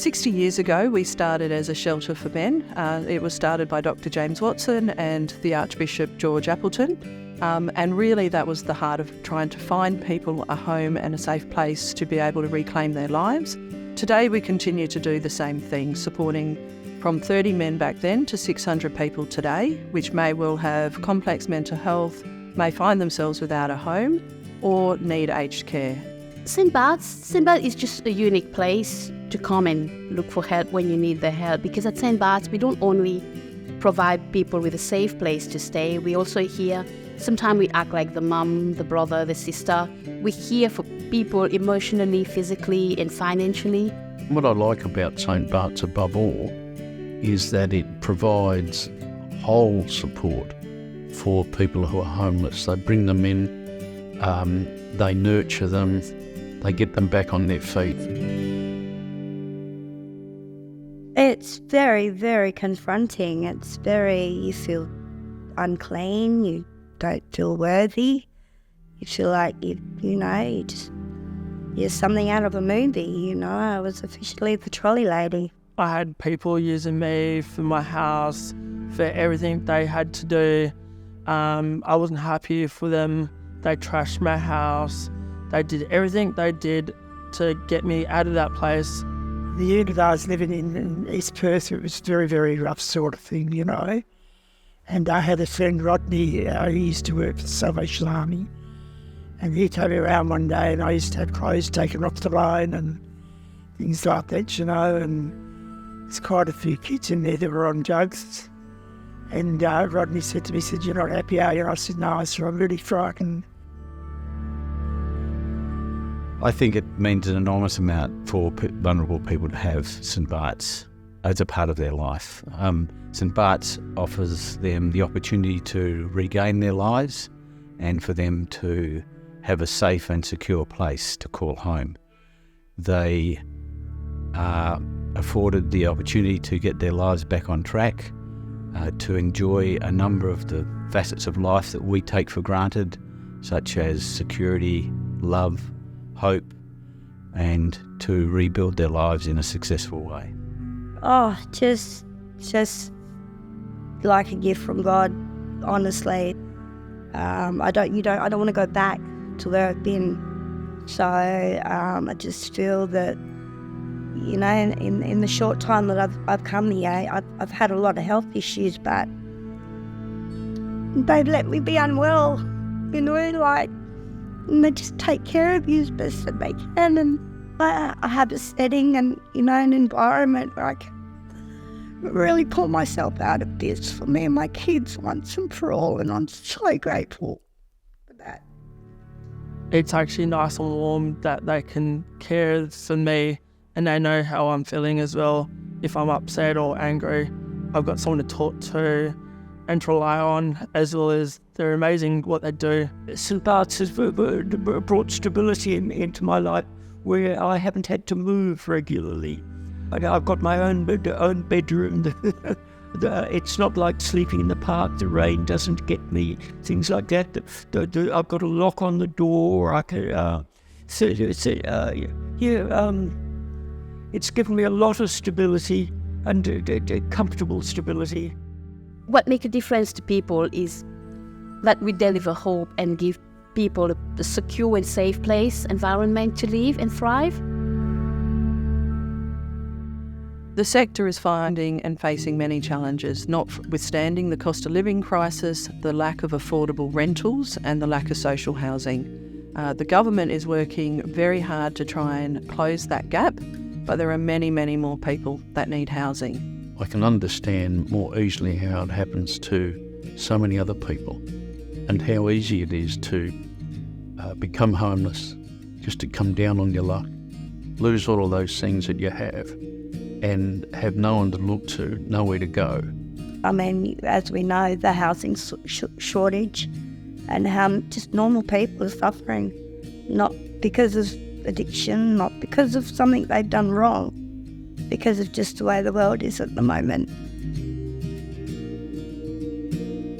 60 years ago, we started as a shelter for men. It was started by Dr. James Watson and the Archbishop George Appleton. And really that was the heart of trying to find people a home and a safe place to be able to reclaim their lives. Today we continue to do the same thing, supporting from 30 men back then to 600 people today, which may well have complex mental health, may find themselves without a home or need aged care. St Bart is just a unique place to come and look for help when you need the help, because at St Bart we don't only provide people with a safe place to stay, we also here, sometimes we act like the mum, the brother, the sister. We're here for people emotionally, physically and financially. What I like about St Bart's above all is that it provides whole support for people who are homeless. They bring them in, they nurture them, they get them back on their feet. It's very, very confronting. You feel unclean, you don't feel worthy. You feel like you're something out of a movie, I was officially the trolley lady. I had people using me for my house, for everything they had to do. I wasn't happy for them. They trashed my house. They did everything they did to get me out of that place. The year that I was living in East Perth, it was very, very rough sort of thing, And I had a friend, Rodney, he used to work for the Salvation Army. And he took me around one day and I used to have clothes taken off the line and things like that, And there's quite a few kids in there that were on drugs. And Rodney said to me, "You're not happy, are you?" And I said, "No," I said, "I'm really frightened." I think it means an enormous amount for vulnerable people to have St Bart's as a part of their life. St Bart's offers them the opportunity to regain their lives and for them to have a safe and secure place to call home. They are afforded the opportunity to get their lives back on track, to enjoy a number of the facets of life that we take for granted, such as security, love, hope, and to rebuild their lives in a successful way. Oh, just like a gift from God, honestly. I don't want to go back to where I've been. So I just feel that, in the short time that I've come here, I've had a lot of health issues, but they've let me be unwell, and they just take care of you as best that they can. And I have a setting and, an environment where I can really pull myself out of this for me and my kids once and for all. And I'm so grateful for that. It's actually nice and warm that they can care for me and they know how I'm feeling as well. If I'm upset or angry, I've got someone to talk to and to rely on, as well as they're amazing what they do. St Bart's has brought stability into my life where I haven't had to move regularly. I've got my own bedroom. It's not like sleeping in the park. The rain doesn't get me, things like that. I've got a lock on the door. It's given me a lot of stability and comfortable stability. What makes a difference to people is that we deliver hope and give people a secure and safe place, environment to live and thrive. The sector is finding and facing many challenges, notwithstanding the cost of living crisis, the lack of affordable rentals and the lack of social housing. The government is working very hard to try and close that gap, but there are many, many more people that need housing. I can understand more easily how it happens to so many other people and how easy it is to become homeless, just to come down on your luck, lose all of those things that you have and have no one to look to, nowhere to go. I mean, as we know, the housing shortage and how just normal people are suffering, not because of addiction, not because of something they've done wrong, because of just the way the world is at the moment.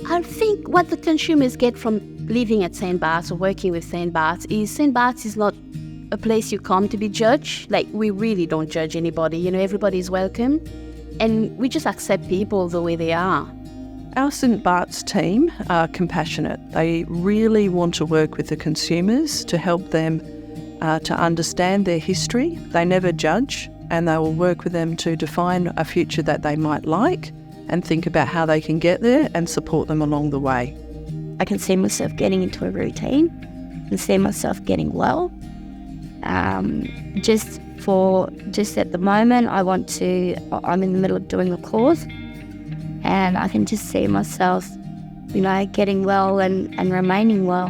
I think what the consumers get from living at St Bart or working with St Bart is not a place you come to be judged. Like, we really don't judge anybody, you know, everybody's welcome. And we just accept people the way they are. Our St Bart's team are compassionate. They really want to work with the consumers to help them to understand their history. They never judge, and they will work with them to define a future that they might like and think about how they can get there and support them along the way. I can see myself getting into a routine and see myself getting well. Just at the moment, I'm in the middle of doing a course, and I can just see myself, you know, getting well and remaining well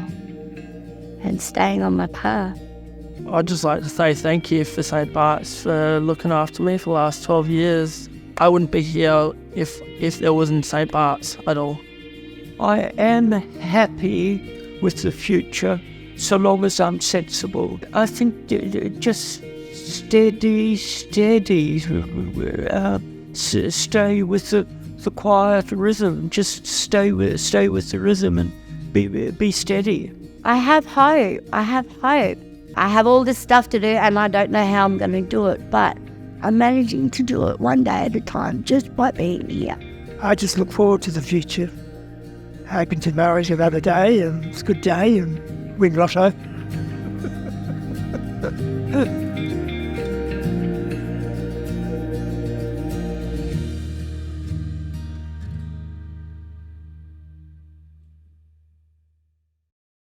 and staying on my path. I'd just like to say thank you for St Bart's for looking after me for the last 12 years. I wouldn't be here if there wasn't St Bart's at all. I am happy with the future, so long as I'm sensible. I think just steady, stay with the quiet rhythm. Just stay with the rhythm and be steady. I have hope. I have all this stuff to do, and I don't know how I'm going to do it, but I'm managing to do it one day at a time, just by being here. I just look forward to the future. Hoping tomorrow's another day, and it's a good day, and win lotto.